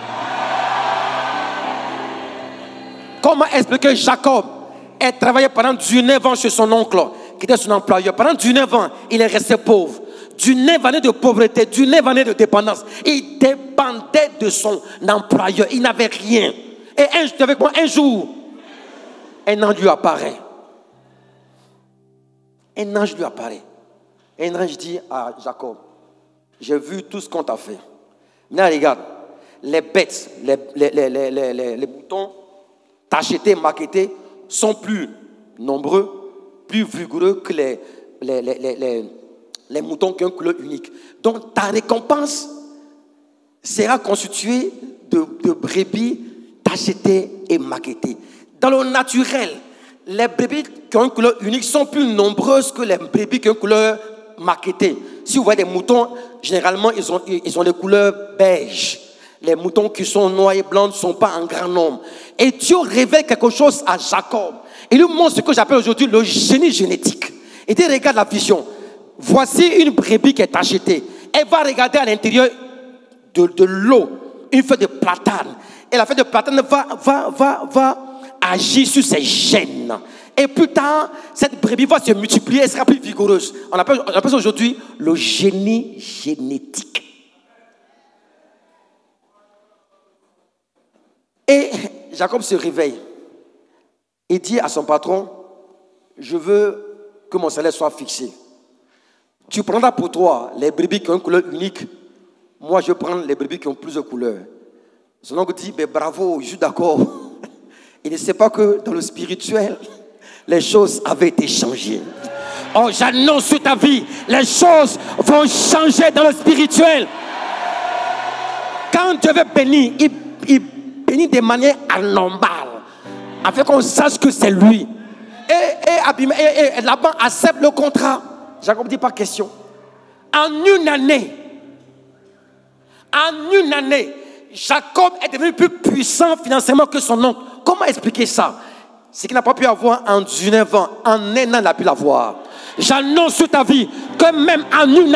Comment expliquer Jacob ait travaillé pendant 19 ans chez son oncle, qui était son employeur. Pendant 19 ans, il est resté pauvre. 19 années de pauvreté, 19 années de dépendance. Il dépendait de son employeur. Il n'avait rien. Et un jour, un ange lui apparaît. Un ange lui apparaît. Et un ange dit à Jacob, j'ai vu tout ce qu'on t'a fait. Maintenant, regarde, les bêtes, les moutons t'acheter, marketer, sont plus nombreux, plus vigoureux que les moutons qui ont une couleur unique. Donc ta récompense sera constituée de brebis t'acheter et marketer. Dans le naturel, les brebis qui ont une couleur unique sont plus nombreuses que les brebis qui ont une couleur marketée. Si vous voyez des moutons, généralement ils ont des couleurs beige. Les moutons qui sont noirs et blancs ne sont pas en grand nombre. Et Dieu révèle quelque chose à Jacob. Il lui montre ce que j'appelle aujourd'hui le génie génétique. Il dit, regarde la vision. Voici une brebis qui est achetée. Elle va regarder à l'intérieur de l'eau une feuille de platane. Et la feuille de platane va agir sur ses gènes. Et plus tard, cette brebis va se multiplier, elle sera plus vigoureuse. On appelle ça aujourd'hui le génie génétique. Et Jacob se réveille et dit à son patron, je veux que mon salaire soit fixé. Tu prendras pour toi les brebis qui ont une couleur unique. Moi, je prends les brebis qui ont plusieurs couleurs. Son oncle dit, mais bravo, je suis d'accord. Il ne sait pas que dans le spirituel, les choses avaient été changées. Oh, j'annonce sur ta vie, les choses vont changer dans le spirituel. Quand Dieu veut bénir, il bénit de manière anormale, afin qu'on sache que c'est lui. Et Laban accepte le contrat. Jacob dit pas question. En une année, Jacob est devenu plus puissant financièrement que son oncle. Comment expliquer ça? C'est qu'il n'a pas pu avoir en 19 ans. En un an, il a pu l'avoir. J'annonce sur ta vie que même en une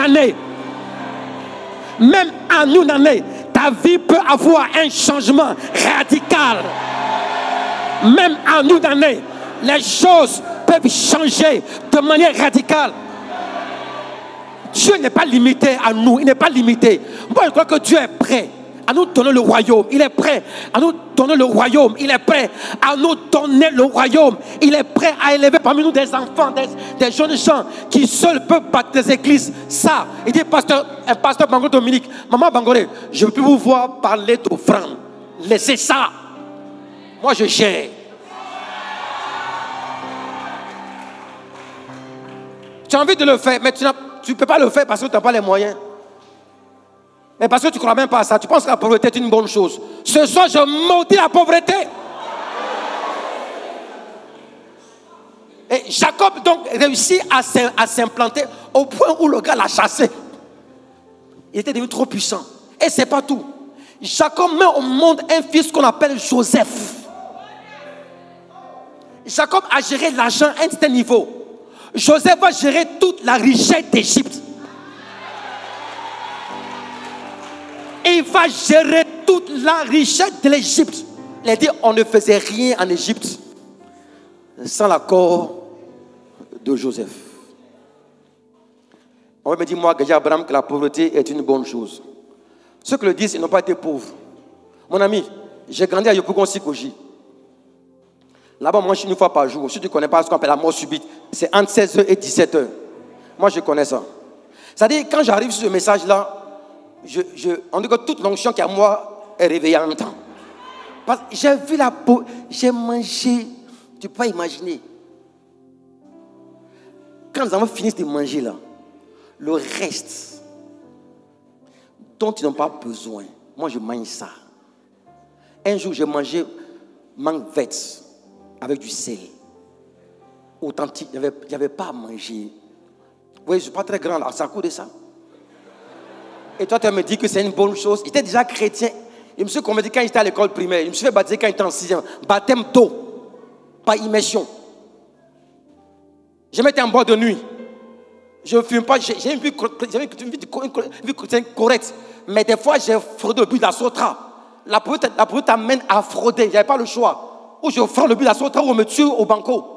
année, ta vie peut avoir un changement radical. Même en une année, les choses peuvent changer de manière radicale. Dieu n'est pas limité à nous, il n'est pas limité. Moi, je crois que Dieu est prêt à nous donner le royaume. Il est prêt à nous donner le royaume. Il est prêt à nous donner le royaume. Il est prêt à élever parmi nous des enfants, des jeunes gens qui seuls peuvent battre des églises. Ça, il dit, pasteur Bangore Dominique, maman Bangore, je ne veux plus vous voir parler d'offrande. Laissez ça. Moi, je gère. Tu as envie de le faire, mais tu ne peux pas le faire parce que tu n'as pas les moyens. Mais parce que tu ne crois même pas à ça, tu penses que la pauvreté est une bonne chose. Ce soir, je maudis la pauvreté. Et Jacob donc réussit à s'implanter au point où le gars l'a chassé. Il était devenu trop puissant. Et ce n'est pas tout. Jacob met au monde un fils qu'on appelle Joseph. Jacob a géré l'argent à un certain niveau. Joseph va gérer toute la richesse d'Égypte. Il va gérer toute la richesse de l'Égypte. Il a dit, on ne faisait rien en Égypte sans l'accord de Joseph. On va me dire, moi, Gadji Abraham, que la pauvreté est une bonne chose. Ceux qui le disent, ils n'ont pas été pauvres. Mon ami, j'ai grandi à Yopougon-Sikoji. Là-bas, on mange une fois par jour. Si tu ne connais pas ce qu'on appelle la mort subite, c'est entre 16h et 17h. Moi, je connais ça. C'est-à-dire, quand j'arrive sur ce message-là, on dit que toute l'onction qui est à moi est réveillée en même temps. Parce que j'ai vu la peau, j'ai mangé, tu peux pas imaginer. Quand nous avons fini de manger là, le reste dont ils n'ont pas besoin, moi je mange ça. Un jour j'ai mangé mangue verte avec du sel. Authentique, il n'y avait pas à manger. Vous voyez, je ne suis pas très grand là, ça coûte de ça. Et toi, tu me dis que c'est une bonne chose. J'étais déjà chrétien. Je me suis converti quand j'étais à l'école primaire. Je me suis fait baptiser quand j'étais en 6e. Baptême d'eau, pas immersion. Je m'étais en boîte de nuit. Je ne fume pas. J'ai une vie chrétienne correcte. Mais des fois, j'ai fraudé le but de la sotra. La pauvreté t'amène à frauder. Je n'avais pas le choix. Ou je fraude le but de la sotra ou on me tue au banco.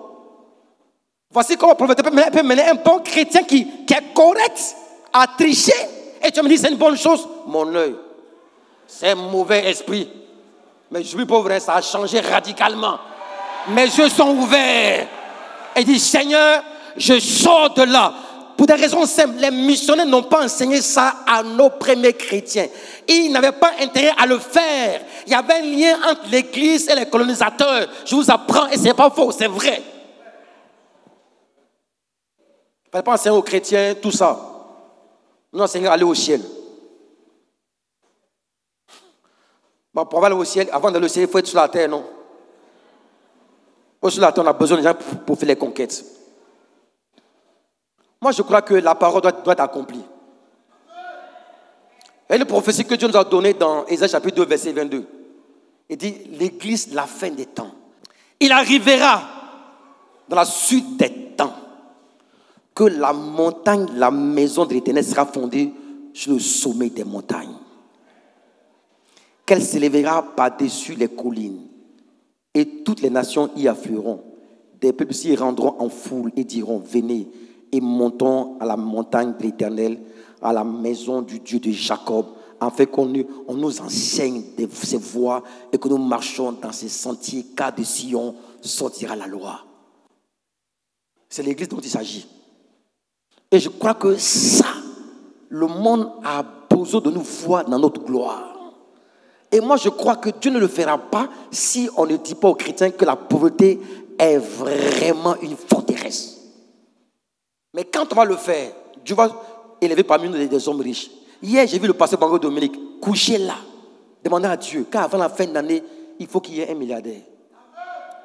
Voici comment le prophète peut mener un bon chrétien qui est correct à tricher. Et tu me dis c'est une bonne chose. Mon œil, c'est un mauvais esprit. Mais je suis pauvre, ça a changé radicalement. Mes yeux sont ouverts. Et dit Seigneur, je sors de là. Pour des raisons simples, les missionnaires n'ont pas enseigné ça à nos premiers chrétiens. Ils n'avaient pas intérêt à le faire. Il y avait un lien entre l'église et les colonisateurs. Je vous apprends, et ce n'est pas faux, c'est vrai. Il ne fallait pas enseigner aux chrétiens tout ça. Nous enseignons à aller au ciel. Bon, pour aller au ciel, avant d'aller au ciel, il faut être sur la terre, non? Sur la terre, on a besoin de gens pour faire les conquêtes. Moi, je crois que la parole doit être accomplie. Et le prophétie que Dieu nous a donnée dans Ésaïe chapitre 2, verset 22. Il dit, l'église, la fin des temps. Il arrivera dans la suite des temps que la montagne, la maison de l'Éternel sera fondée sur le sommet des montagnes. Qu'elle s'élèvera par-dessus les collines. Et toutes les nations y afflueront. Des peuples s'y rendront en foule et diront, venez et montons à la montagne de l'Éternel, à la maison du Dieu de Jacob, afin qu'on nous enseigne ses voies et que nous marchions dans ces sentiers, car de Sion sortira la loi. C'est l'église dont il s'agit. Et je crois que ça, le monde a besoin de nous voir dans notre gloire. Et moi, je crois que Dieu ne le fera pas si on ne dit pas aux chrétiens que la pauvreté est vraiment une forteresse. Mais quand on va le faire, Dieu va élever parmi nous des hommes riches. Hier, j'ai vu le pasteur Bango Dominique coucher là, demander à Dieu qu'avant la fin de l'année, il faut qu'il y ait un milliardaire.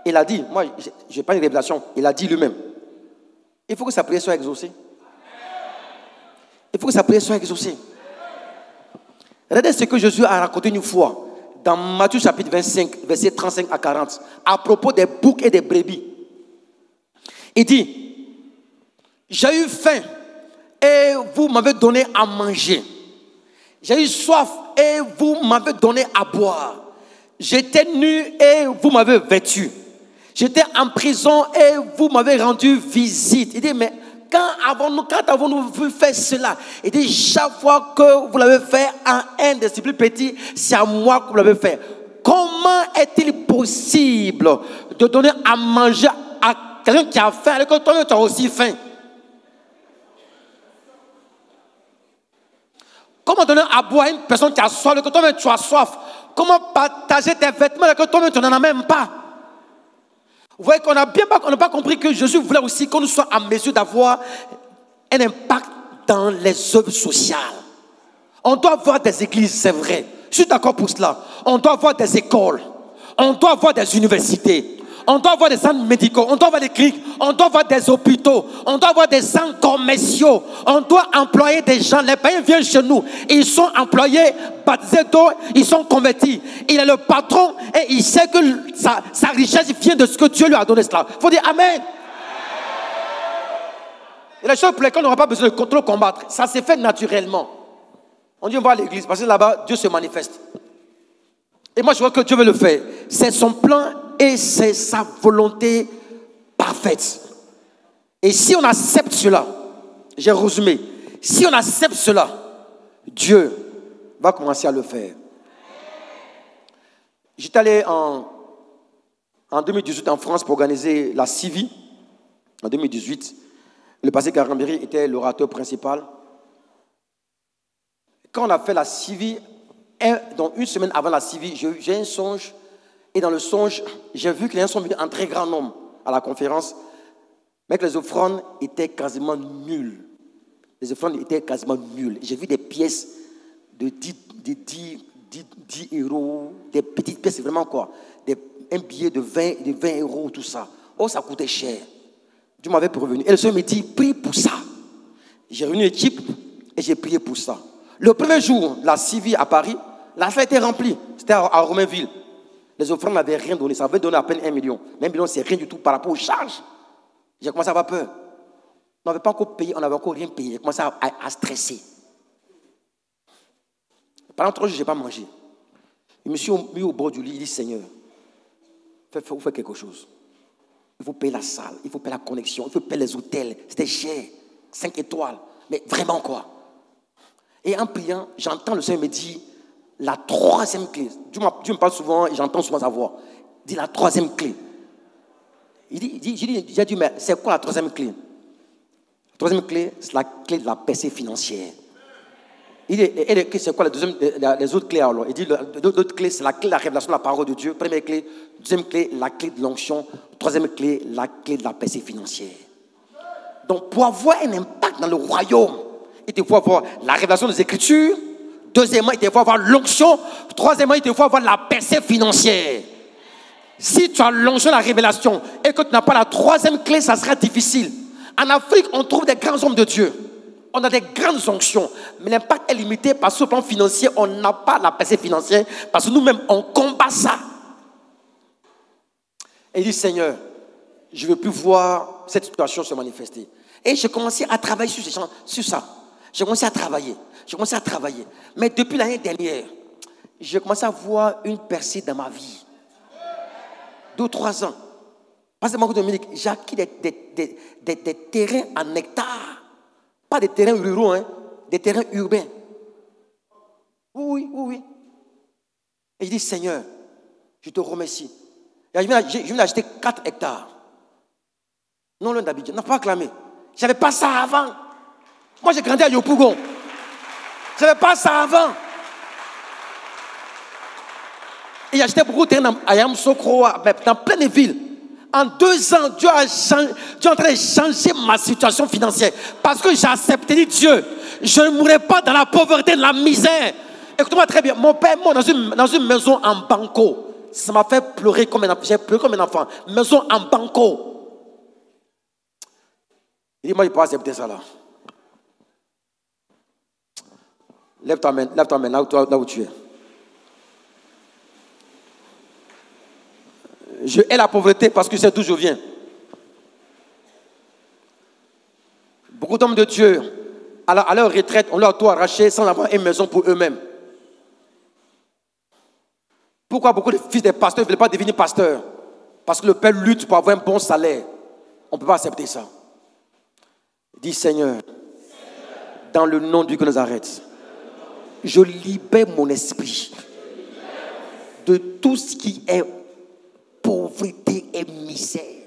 Il a dit, moi, je n'ai pas une révélation, il a dit lui-même, il faut que sa prière soit exaucée. Il faut que sa prière soit exaucée. Regardez ce que Jésus a raconté une fois dans Matthieu chapitre 25, versets 35 à 40, à propos des boucs et des brebis. Il dit, j'ai eu faim et vous m'avez donné à manger. J'ai eu soif et vous m'avez donné à boire. J'étais nu et vous m'avez vêtu. J'étais en prison et vous m'avez rendu visite. Il dit, mais quand avons-nous vu faire cela? Il dit, chaque fois que vous l'avez fait à un des plus petits, c'est à moi que vous l'avez fait. Comment est-il possible de donner à manger à quelqu'un qui a faim alors que toi-même tu as aussi faim? Comment donner à boire à une personne qui a soif alors que toi-même tu as soif? Comment partager tes vêtements alors que toi-même tu n'en as même pas? Vous voyez qu'on n'a pas compris que Jésus voulait aussi qu'on soit en mesure d'avoir un impact dans les œuvres sociales. On doit avoir des églises, c'est vrai. Je suis d'accord pour cela. On doit avoir des écoles. On doit avoir des universités. On doit avoir des centres médicaux. On doit avoir des cliniques. On doit avoir des hôpitaux. On doit avoir des centres commerciaux. On doit employer des gens. Les païens viennent chez nous. Ils sont employés, baptisés d'eau. Ils sont convertis. Il est le patron et il sait que sa richesse vient de ce que Dieu lui a donné cela. Il faut dire Amen. Et les choses pour lesquelles on n'aura pas besoin de trop combattre, ça s'est fait naturellement. On dit on va à l'église parce que là-bas, Dieu se manifeste. Et moi, je vois que Dieu veut le faire. C'est son plan et c'est sa volonté parfaite. Et si on accepte cela, j'ai résumé, si on accepte cela, Dieu va commencer à le faire. J'étais allé en 2018 en France pour organiser la CIVI. En 2018, le pasteur Garambéry était l'orateur principal. Quand on a fait la CIVI, donc une semaine avant la CIVI, j'ai un songe. Et dans le songe, j'ai vu que les gens sont venus en très grand nombre à la conférence, mais que les offrandes étaient quasiment nulles. Les offrandes étaient quasiment nulles. J'ai vu des pièces de 10 euros, des petites pièces, vraiment quoi, un billet de 20 euros, tout ça. Oh, ça coûtait cher. Dieu m'avait prévenu. Et le Seigneur me dit, prie pour ça. J'ai réuni l'équipe et j'ai prié pour ça. Le premier jour, la CIVI à Paris, la fête était remplie. C'était à Romainville. Les offrandes n'avaient rien donné. Ça avait donné à peine 1 million. Mais 1 million, c'est rien du tout par rapport aux charges. J'ai commencé à avoir peur. On n'avait pas encore payé, on n'avait encore rien payé. J'ai commencé à stresser. Pendant 3 jours, je n'ai pas mangé. Je me suis mis au bord du lit, il dit, Seigneur, faut faire quelque chose. Il faut payer la salle, il faut payer la connexion, il faut payer les hôtels. C'était cher, 5 étoiles. Mais vraiment quoi? Et en priant, j'entends le Seigneur me dire, la 3e clé. Dieu me parle souvent et j'entends souvent sa voix. Il dit la 3e clé. J'ai dit, mais c'est quoi la 3e clé? La 3e clé, c'est la clé de la percée financière. Il dit, c'est quoi les autres clés alors? Il dit, l'autre clé, c'est la clé de la révélation de la parole de Dieu. Première clé. Deuxième clé, la clé de l'onction. Troisième clé, la clé de la percée financière. Donc, pour avoir un impact dans le royaume, il te faut avoir la révélation des Écritures. Deuxièmement, il te faut avoir l'onction. Troisièmement, il te faut avoir la percée financière. Si tu as l'onction, la révélation, et que tu n'as pas la 3e clé, ça sera difficile. En Afrique, on trouve des grands hommes de Dieu. On a des grandes onctions, mais l'impact est limité parce qu'au plan financier, on n'a pas la percée financière, parce que nous-mêmes, on combat ça. Et il dit, Seigneur, je ne veux plus voir cette situation se manifester. Et j'ai commencé à travailler sur ça. J'ai commencé à travailler. Mais depuis l'année dernière, j'ai commencé à voir une percée dans ma vie. 2 ou 3 ans. Parce que Dominique, j'ai acquis des terrains en hectares. Pas des terrains ruraux, hein, des terrains urbains. Oui. Et je dis, Seigneur, je te remercie. Et je viens d'acheter 4 hectares. Non loin d'Abidjan. Non, pas acclamé. Je n'avais pas ça avant. Moi, j'ai grandi à Yopougon. Je n'avais pas ça avant. Et j'ai acheté beaucoup de terrains à Yamsokro, dans plein de villes. En 2 ans, Dieu est en train de changer ma situation financière. Parce que j'ai accepté Dieu. Je ne mourrai pas dans la pauvreté, dans la misère. Écoute-moi très bien. Mon père est mort dans une maison en banco. Ça m'a fait pleurer comme un enfant. J'ai pleuré comme un enfant. Maison en banco. Il dit, moi, je ne peux pas accepter ça là. Lève ta main là où tu es. Je hais la pauvreté parce que c'est d'où je viens. Beaucoup d'hommes de Dieu, à leur retraite, on leur a tout arraché sans avoir une maison pour eux-mêmes. Pourquoi beaucoup de fils des pasteurs ne veulent pas devenir pasteurs? Parce que le père lutte pour avoir un bon salaire. On ne peut pas accepter ça. Dis, Seigneur, dans le nom du Dieu de Nazareth, je libère mon esprit de tout ce qui est pauvreté et misère.